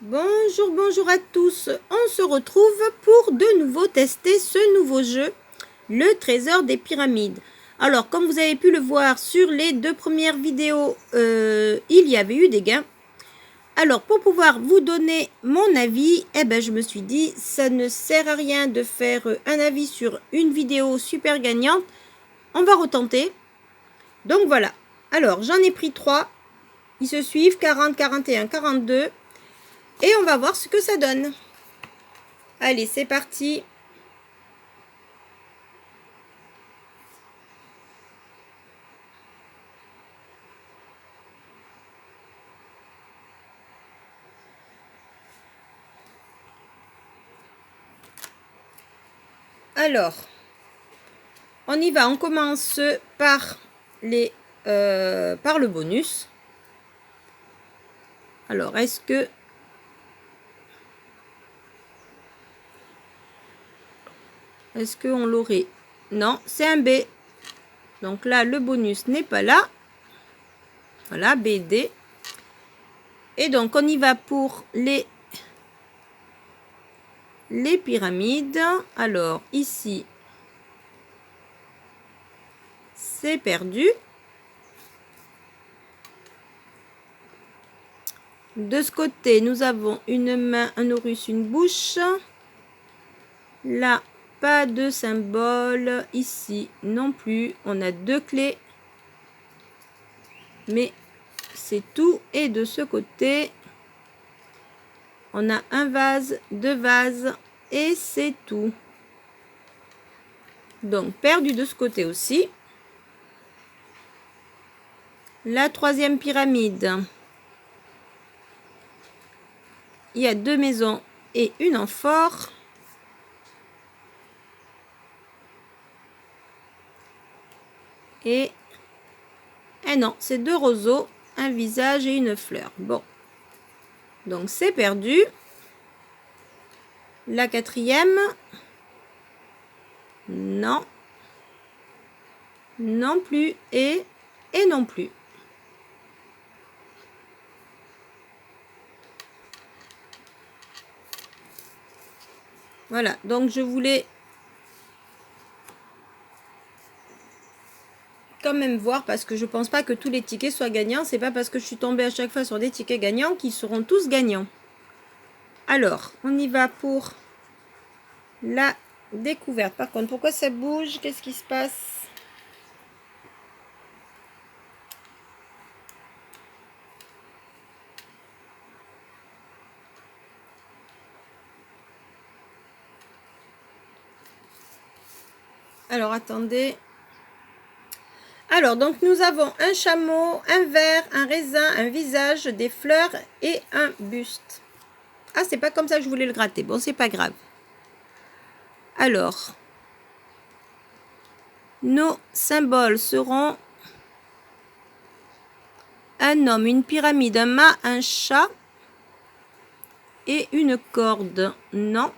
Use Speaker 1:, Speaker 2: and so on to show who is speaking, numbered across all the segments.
Speaker 1: Bonjour, bonjour à tous. On se retrouve pour de nouveau tester ce nouveau jeu, le trésor des pyramides. Alors, comme vous avez pu le voir sur les deux premières vidéos, il y avait eu des gains. Alors, pour pouvoir vous donner mon avis, je me suis dit, ça ne sert à rien de faire un avis sur une vidéo super gagnante. On va retenter. Donc voilà. Alors, j'en ai pris 3. Ils se suivent, 40, 41, 42. Et on va voir ce que ça donne. Allez, c'est parti. Alors, on y va. On commence par le bonus. Alors, est-ce qu'on l'aurait? Non, c'est un B. Donc là, le bonus n'est pas là. Voilà, B, D. Et donc, on y va pour les pyramides. Alors, ici, c'est perdu. De ce côté, nous avons une main, un Horus, une bouche. Là, pas de symbole. Ici, non plus. On a 2 clés. Mais c'est tout. Et de ce côté, on a un vase, 2 vases. Et c'est tout. Donc, perdu de ce côté aussi. La troisième pyramide. Il y a 2 maisons et une amphore. Et non, c'est 2 roseaux, un visage et une fleur. Bon. Donc, c'est perdu. La quatrième. Non. Non plus. Et non plus. Voilà, donc je voulais quand même voir, parce que je pense pas que tous les tickets soient gagnants. C'est pas parce que je suis tombée à chaque fois sur des tickets gagnants qu'ils seront tous gagnants. Alors, on y va pour la découverte. Par contre, pourquoi ça bouge? Qu'est-ce qui se passe? Alors, attendez. Alors, donc, nous avons un chameau, un ver, un raisin, un visage, des fleurs et un buste. Ah, c'est pas comme ça que je voulais le gratter. Bon, c'est pas grave. Alors, nos symboles seront un homme, une pyramide, un mât, un chat et une corde. Non.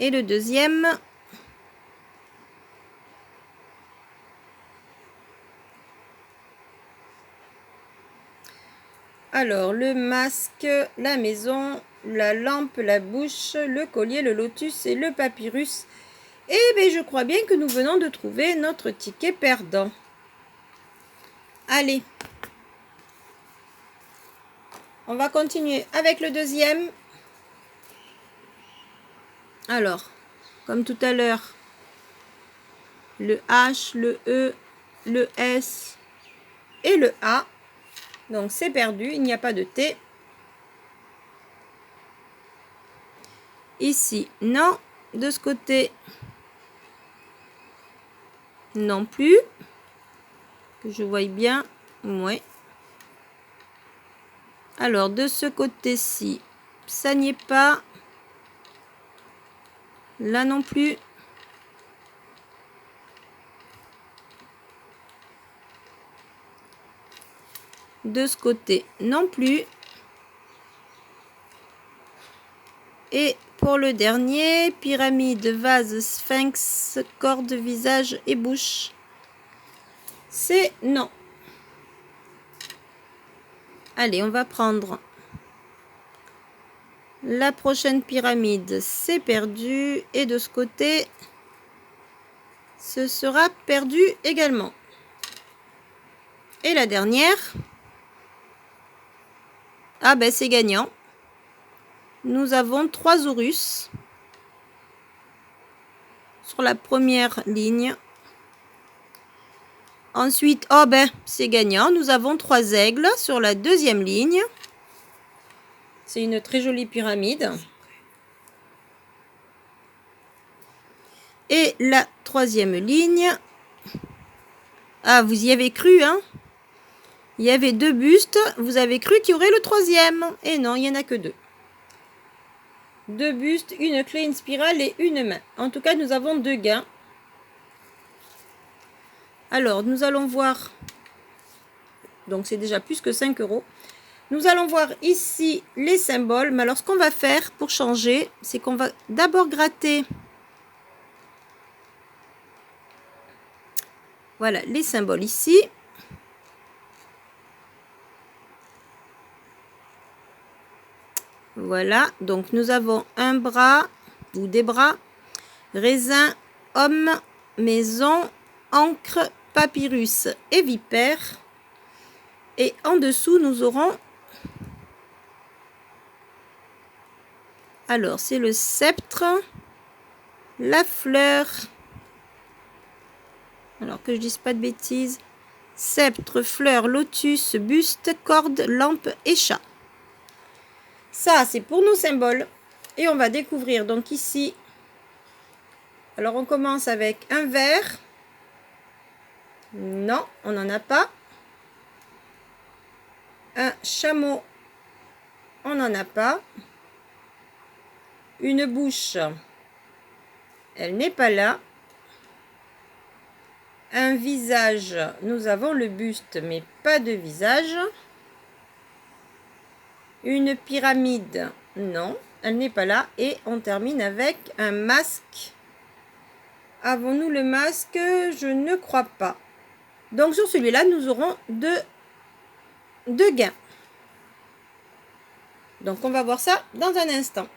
Speaker 1: Et le deuxième, alors le masque, la maison, la lampe, la bouche, le collier, le lotus et le papyrus. Eh bien, je crois bien que nous venons de trouver notre ticket perdant. Allez. On va continuer avec le deuxième. Alors, comme tout à l'heure, le H, le E, le S et le A. Donc, c'est perdu, il n'y a pas de T. Ici, non. De ce côté, non plus. Que je voie bien. Ouais. Alors, de ce côté-ci, ça n'y est pas. Là non plus. De ce côté, non plus. Et pour le dernier, pyramide, vase, sphinx, corde, visage et bouche. C'est non. Allez, on va prendre La prochaine pyramide, c'est perdu. Et de ce côté, ce sera perdu également. Et la dernière, ah ben c'est gagnant. Nous avons 3 Horus sur la première ligne. Ensuite, oh ben c'est gagnant. Nous avons 3 aigles sur la deuxième ligne. C'est une très jolie pyramide. Et la troisième ligne. Ah, vous y avez cru, hein? Il y avait 2 bustes. Vous avez cru qu'il y aurait le troisième. Et non, il n'y en a que 2. 2 bustes, une clé, une spirale et une main. En tout cas, nous avons 2 gains. Alors, nous allons voir. Donc, c'est déjà plus que 5 €. Nous allons voir ici les symboles. Mais alors, ce qu'on va faire pour changer, c'est qu'on va d'abord gratter. Voilà, les symboles ici. Voilà, donc nous avons un bras ou des bras, raisin, homme, maison, encre, papyrus et vipère. Et en dessous, nous aurons, alors c'est le sceptre, la fleur, alors que je dise pas de bêtises, sceptre, fleur, lotus, buste, corde, lampe et chat. Ça, c'est pour nos symboles. Et on va découvrir donc ici. Alors, on commence avec un verre. Non, on n'en a pas. Un chameau. On n'en a pas. Une bouche. Elle n'est pas là. Un visage. Nous avons le buste, mais pas de visage. Une pyramide, non, elle n'est pas là. Et on termine avec un masque. Avons-nous le masque? Je ne crois pas. Donc sur celui-là, nous aurons deux gains. Donc on va voir ça dans un instant.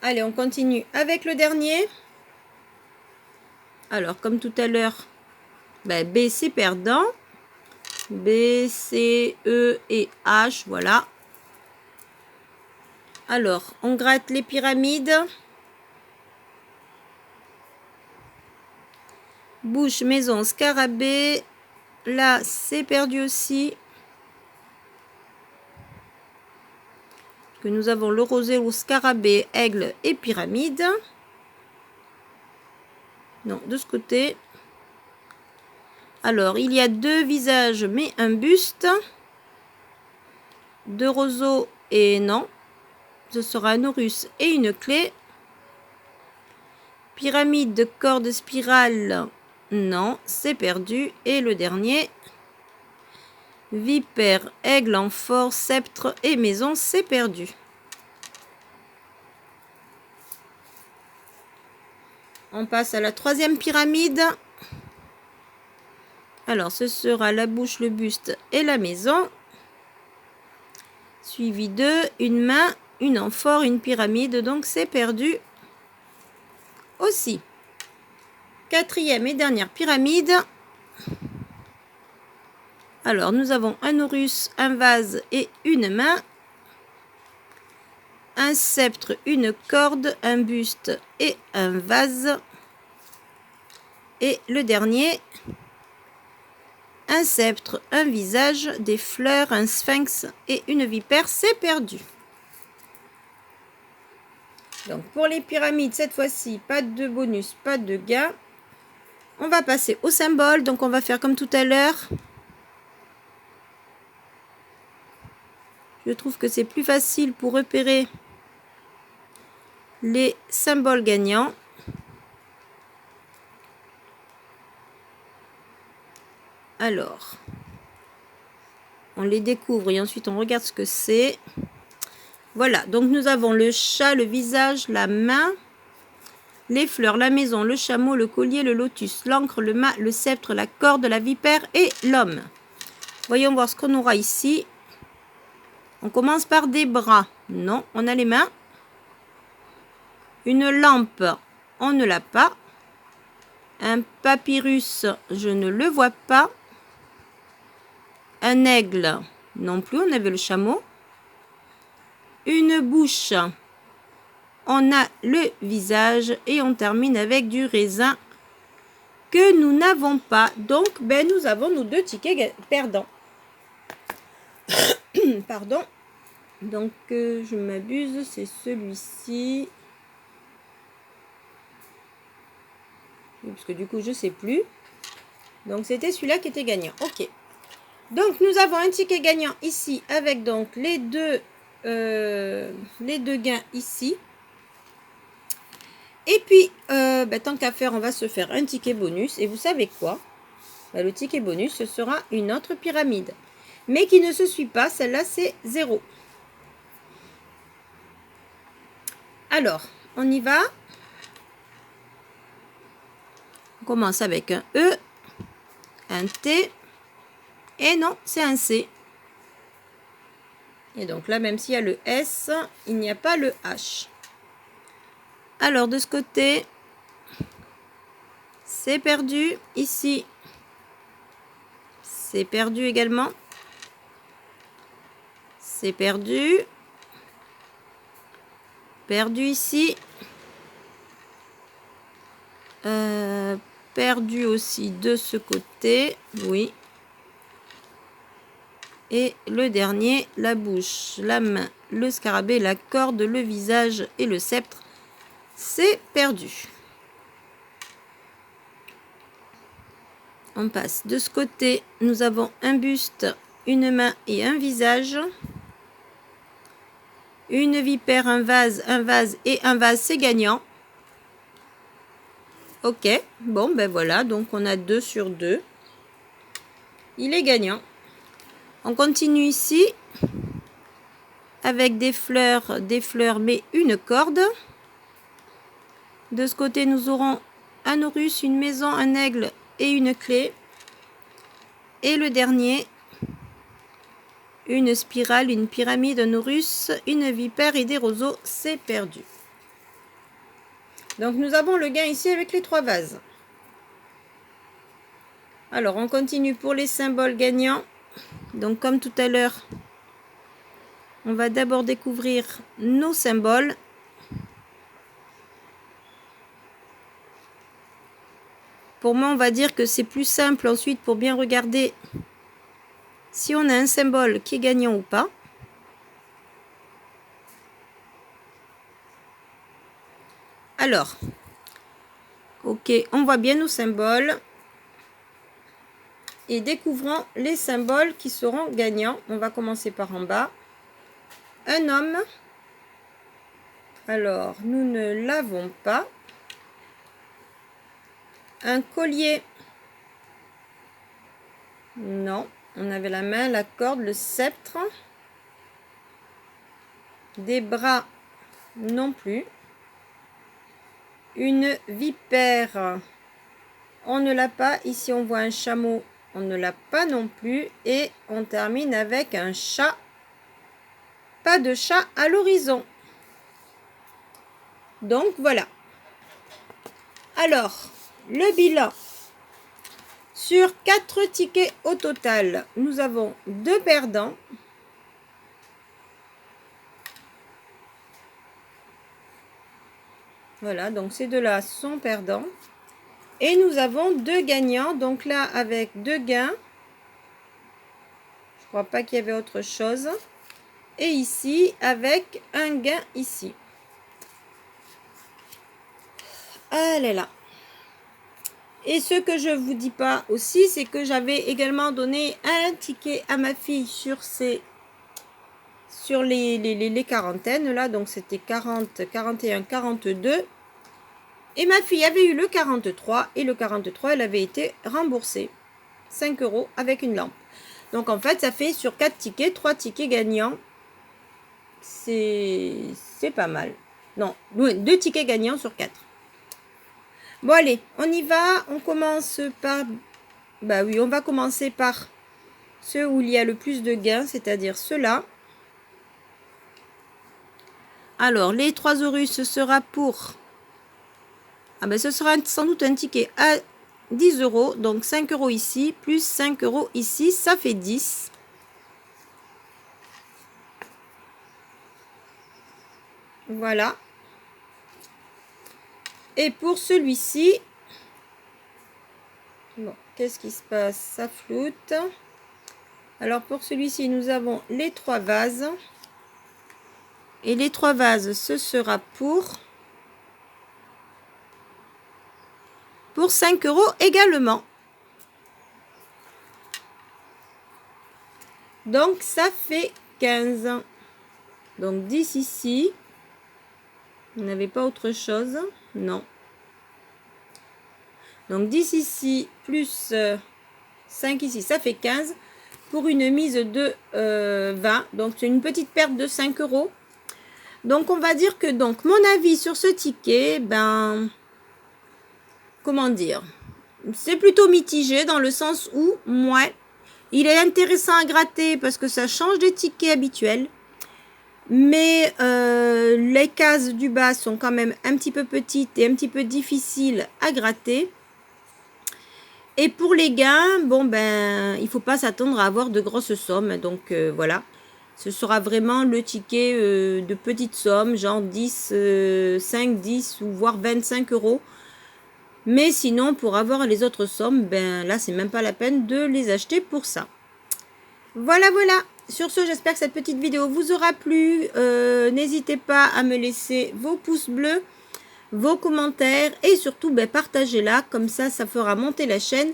Speaker 1: Allez, on continue avec le dernier. Alors, comme tout à l'heure, ben, B, c'est perdant. B, C, E et H, voilà. Alors, on gratte les pyramides. Bouche, maison, scarabée. Là, c'est perdu aussi. Que nous avons le rosé, le scarabée, aigle et pyramide. Non, de ce côté. Alors, il y a 2 visages, mais un buste. 2 roseaux et non. Ce sera un Horus et une clé. Pyramide de corde spirale. Non, c'est perdu. Et le dernier. Vipère, aigle, amphore, sceptre et maison, c'est perdu. On passe à la troisième pyramide. Alors, ce sera la bouche, le buste et la maison. Suivi de une main, une amphore, une pyramide. Donc, c'est perdu aussi. Quatrième et dernière pyramide. Alors, nous avons un Horus, un vase et une main. Un sceptre, une corde, un buste et un vase. Et le dernier, un sceptre, un visage, des fleurs, un sphinx et une vipère, c'est perdu. Donc pour les pyramides, cette fois-ci, pas de bonus, pas de gain. On va passer au symbole, donc on va faire comme tout à l'heure. Je trouve que c'est plus facile pour repérer les symboles gagnants. Alors, on les découvre et ensuite on regarde ce que c'est. Voilà, donc nous avons le chat, le visage, la main, les fleurs, la maison, le chameau, le collier, le lotus, l'encre, le mât, le sceptre, la corde, la vipère et l'homme. Voyons voir ce qu'on aura ici. On commence par des bras. Non, on a les mains. Une lampe, on ne l'a pas. Un papyrus, je ne le vois pas. Un aigle, non plus, on avait le chameau. Une bouche, on a le visage. Et on termine avec du raisin que nous n'avons pas. Donc, nous avons nos 2 tickets perdants. Pardon. Donc, je m'abuse, c'est celui-ci. Parce que du coup, je ne sais plus. Donc, c'était celui-là qui était gagnant. Ok. Donc, nous avons un ticket gagnant ici avec donc les deux gains ici. Et puis, tant qu'à faire, on va se faire un ticket bonus. Et vous savez quoi? Le ticket bonus, ce sera une autre pyramide. Mais qui ne se suit pas. Celle-là, c'est 0. Alors, on y va. On commence avec un E, un T. Et non, c'est un C. Et donc là, même s'il y a le S, il n'y a pas le H. Alors, de ce côté, c'est perdu. Ici, c'est perdu également. C'est perdu. Perdu ici. Perdu aussi de ce côté. Oui. Et le dernier, la bouche, la main, le scarabée, la corde, le visage et le sceptre, c'est perdu. On passe de ce côté, nous avons un buste, une main et un visage. Une vipère, un vase et un vase, c'est gagnant. Ok, bon, voilà, donc on a 2 sur 2. Il est gagnant. On continue ici avec des fleurs, mais une corde. De ce côté, nous aurons un Horus, une maison, un aigle et une clé. Et le dernier, une spirale, une pyramide, un Horus, une vipère et des roseaux, c'est perdu. Donc nous avons le gain ici avec les 3 vases. Alors on continue pour les symboles gagnants. Donc comme tout à l'heure, on va d'abord découvrir nos symboles. Pour moi, on va dire que c'est plus simple ensuite pour bien regarder si on a un symbole qui est gagnant ou pas. Alors, ok, on voit bien nos symboles. Et découvrons les symboles qui seront gagnants. On va commencer par en bas. Un homme. Alors, nous ne l'avons pas. Un collier. Non. On avait la main, la corde, le sceptre. Des bras. Non plus. Une vipère. On ne l'a pas. Ici, on voit un chameau. On ne l'a pas non plus. Et on termine avec un chat. Pas de chat à l'horizon. Donc, voilà. Alors, le bilan. Sur 4 tickets au total, nous avons 2 perdants. Voilà, donc ces deux-là sont perdants. Et nous avons 2 gagnants. Donc là, avec 2 gains. Je ne crois pas qu'il y avait autre chose. Et ici, avec un gain ici. Elle est là. Et ce que je ne vous dis pas aussi, c'est que j'avais également donné un ticket à ma fille sur les quarantaines. Là, donc c'était 40, 41, 42. Et ma fille avait eu le 43. Et le 43, elle avait été remboursée. 5 € avec une lampe. Donc en fait, ça fait sur 4 tickets, 3 tickets gagnants. C'est pas mal. Non, 2 tickets gagnants sur 4. Bon, allez, on y va. On commence par... oui, on va commencer par ceux où il y a le plus de gains, c'est-à-dire ceux-là. Alors, les 3 euros, ce sera pour... Ah ben, ce sera sans doute un ticket à 10 euros. Donc, 5 euros ici, plus 5 euros ici, ça fait 10. Voilà. Et pour celui-ci... Bon, qu'est-ce qui se passe? Ça floute. Alors, pour celui-ci, nous avons les 3 vases. Et les 3 vases, ce sera pour 5 euros également. Donc, ça fait 15. Donc, 10 ici. Vous n'avez pas autre chose? Non. Donc, 10 ici, plus 5 ici, ça fait 15. Pour une mise de 20. Donc, c'est une petite perte de 5 euros. Donc, on va dire que donc mon avis sur ce ticket, ben... Comment dire, c'est plutôt mitigé dans le sens où, moi, il est intéressant à gratter parce que ça change des tickets habituels. Mais les cases du bas sont quand même un petit peu petites et un petit peu difficiles à gratter. Et pour les gains, bon ben, il ne faut pas s'attendre à avoir de grosses sommes. Donc voilà, ce sera vraiment le ticket de petites sommes, genre 10, 5, 10 ou voire 25 euros. Mais sinon, pour avoir les autres sommes, ben là, c'est même pas la peine de les acheter pour ça. Voilà, voilà. Sur ce, j'espère que cette petite vidéo vous aura plu. N'hésitez pas à me laisser vos pouces bleus, vos commentaires et surtout, ben, partagez-la. Comme ça, ça fera monter la chaîne.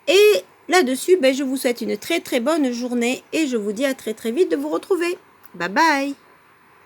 Speaker 1: Et là-dessus, ben, je vous souhaite une très très bonne journée et je vous dis à très très vite de vous retrouver. Bye bye.